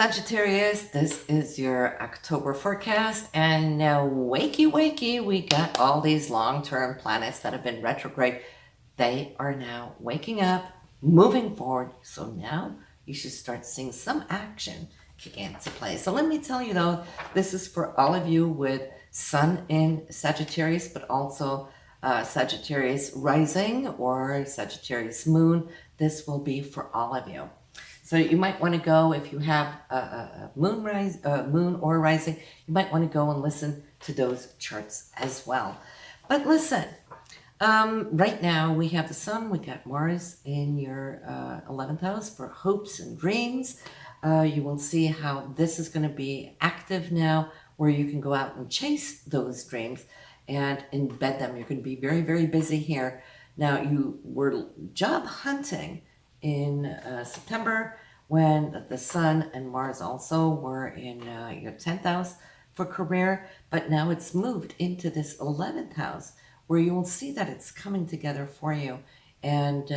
Sagittarius, this is your October forecast, and now wakey wakey, we got all these long-term planets that have been retrograde. They are now waking up, moving forward, so now you should start seeing some action kick into play. So let me tell you though, this is for all of you with Sun in Sagittarius, but also Sagittarius rising or Sagittarius moon. This will be for all of you. So you might want to go, if you have a moon or rising, you might want to go and listen to those charts as well. But listen, right now we have the Sun, we got Mars in your 11th house for hopes and dreams. You will see how this is going to be active now, where you can go out and chase those dreams and embed them. You're going to be very, very busy here. Now, you were job hunting in September, when the Sun and Mars also were in your 10th house for career, but now it's moved into this 11th house where you will see that it's coming together for you. And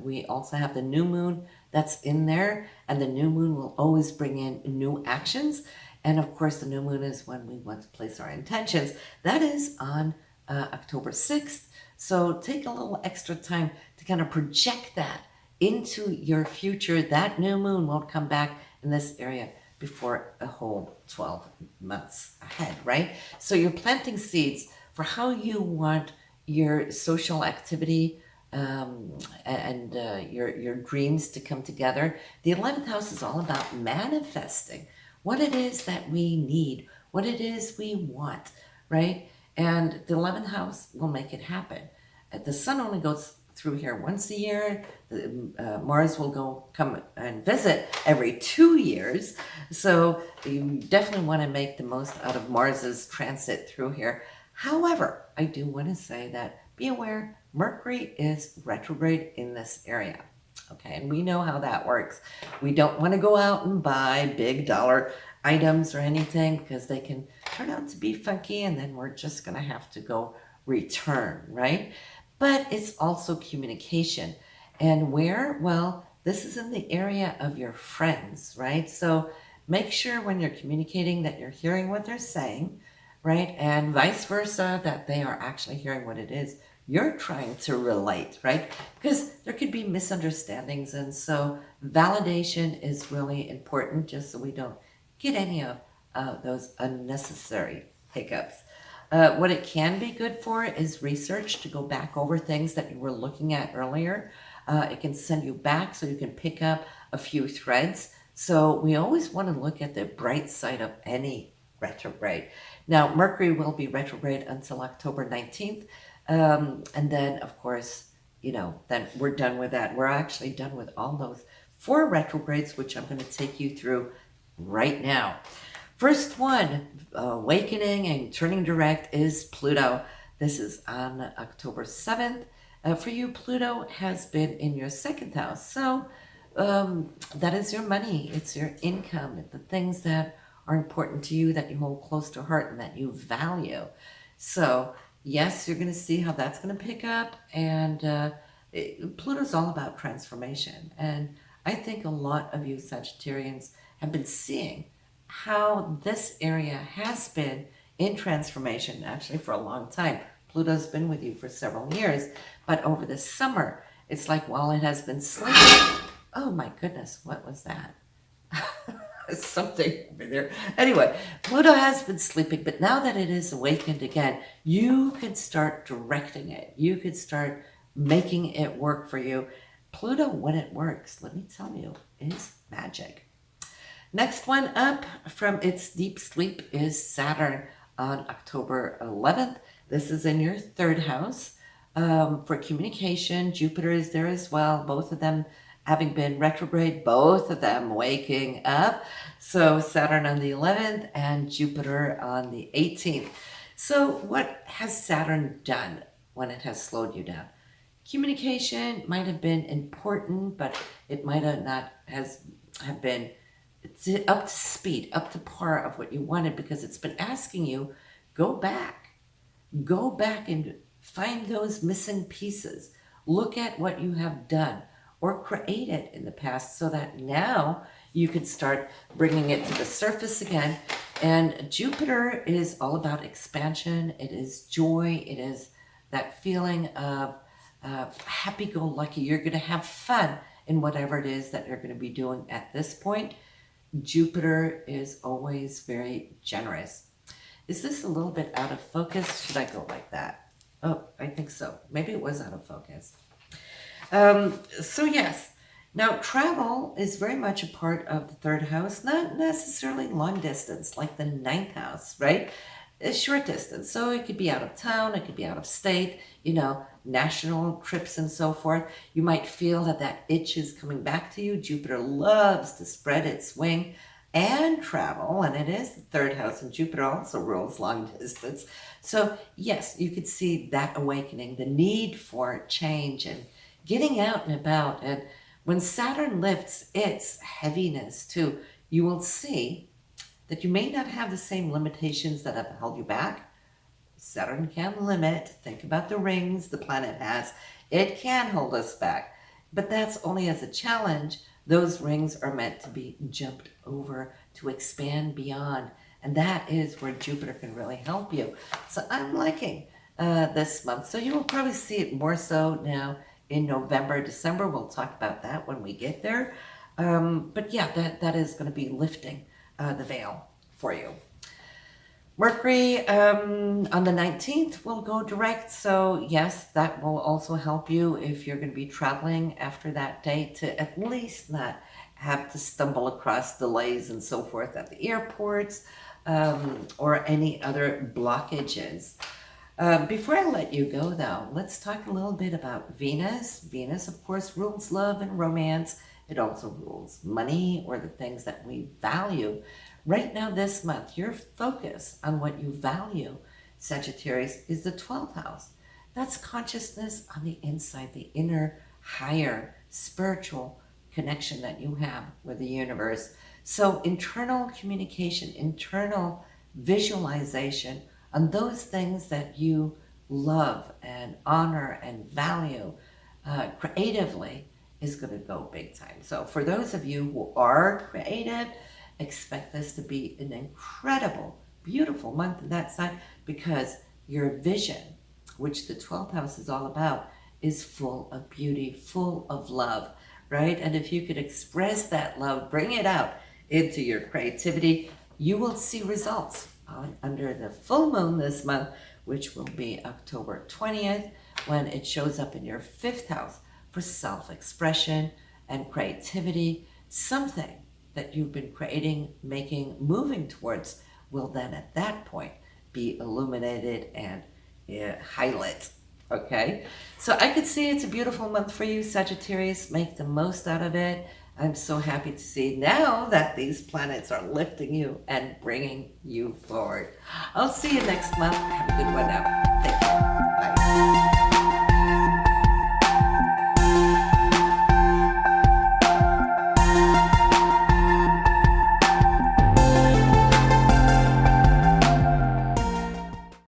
we also have the new moon that's in there, and the new moon will always bring in new actions. And of course, the new moon is when we want to place our intentions. That is on October 6th. So take a little extra time to kind of project that into your future. That new moon won't come back in this area before a whole 12 months ahead, right? So you're planting seeds for how you want your social activity and your dreams to come together. The 11th house is all about manifesting what it is that we need, what it is we want, right? And the 11th house will make it happen. The Sun only goes through here once a year. Mars will come and visit every 2 years. So you definitely want to make the most out of Mars's transit through here. However, I do want to say that be aware, Mercury is retrograde in this area. Okay, and we know how that works. We don't want to go out and buy big dollar items or anything because they can turn out to be funky, and then we're just going to have to go return, right? But it's also communication. And where? Well, this is in the area of your friends, right? So make sure when you're communicating that you're hearing what they're saying, right? And vice versa, that they are actually hearing what it is you're trying to relate, right? Because there could be misunderstandings. And so validation is really important, just so we don't get any of those unnecessary hiccups. What it can be good for is research, to go back over things that you were looking at earlier. It can send you back so you can pick up a few threads. So we always want to look at the bright side of any retrograde. Now, Mercury will be retrograde until October 19th. And then, of course, then we're done with that. We're actually done with all those 4 retrogrades, which I'm going to take you through right now. First one, awakening and turning direct, is Pluto. This is on October 7th. For you, Pluto has been in your 2nd house. So that is your money. It's your income, the things that are important to you, that you hold close to heart and that you value. So yes, you're going to see how that's going to pick up. And Pluto's all about transformation. And I think a lot of you Sagittarians have been seeing how this area has been in transformation, actually for a long time. Pluto's been with you for several years, but over the summer, it's like while it has been sleeping, oh my goodness, what was that? Something over there. Anyway, Pluto has been sleeping, but now that it is awakened again, you could start directing it. You could start making it work for you. Pluto, when it works, let me tell you, is magic. Next one up from its deep sleep is Saturn on October 11th. This is in your 3rd house. For communication, Jupiter is there as well. Both of them having been retrograde, both of them waking up. So Saturn on the 11th and Jupiter on the 18th. So what has Saturn done when it has slowed you down? Communication might have been important, but it might have been up to speed, up to par of what you wanted, because it's been asking you, go back and find those missing pieces. Look at what you have done or created in the past, so that now you could start bringing it to the surface again. And Jupiter is all about expansion. It is joy. It is that feeling of happy-go-lucky. You're going to have fun in whatever it is that you're going to be doing at this point. Jupiter is always very generous. Is this a little bit out of focus? Should I go like that? Oh, I think so. Maybe it was out of focus. So yes, now travel is very much a part of the third house, not necessarily long distance like the ninth house, right? A short distance. So it could be out of town, it could be out of state, national trips and so forth. You might feel that itch is coming back to you. Jupiter loves to spread its wing and travel, and it is the third house, and Jupiter also rules long distance. So yes, you could see that awakening, the need for change and getting out and about. And when Saturn lifts its heaviness too, you will see that you may not have the same limitations that have held you back. Saturn can limit. Think about the rings the planet has. It can hold us back, but that's only as a challenge. Those rings are meant to be jumped over, to expand beyond. And that is where Jupiter can really help you. So I'm liking this month. So you will probably see it more so now in November, December. We'll talk about that when we get there. But yeah, that is going to be lifting the veil for you. Mercury on the 19th will go direct. So yes, that will also help you if you're going to be traveling after that date to at least not have to stumble across delays and so forth at the airports or any other blockages. Before I let you go though, let's talk a little bit about Venus. Venus, of course, rules love and romance. It also rules money or the things that we value. Right now this month, your focus on what you value, Sagittarius, is the 12th house. That's consciousness on the inside, the inner, higher, spiritual connection that you have with the universe. So internal communication, internal visualization on those things that you love and honor and value creatively is going to go big time. So for those of you who are creative, expect this to be an incredible, beautiful month on that side, because your vision, which the 12th house is all about, is full of beauty, full of love, right? And if you could express that love, bring it out into your creativity, you will see results under the full moon this month, which will be October 20th, when it shows up in your 5th house for self-expression and creativity. Something that you've been creating, making, moving towards will then at that point be illuminated and highlit. Okay, so I could see it's a beautiful month for you, Sagittarius. Make the most out of it. I'm so happy to see now that these planets are lifting you and bringing you forward. I'll see you next month. Have a good one now. Take care. Bye.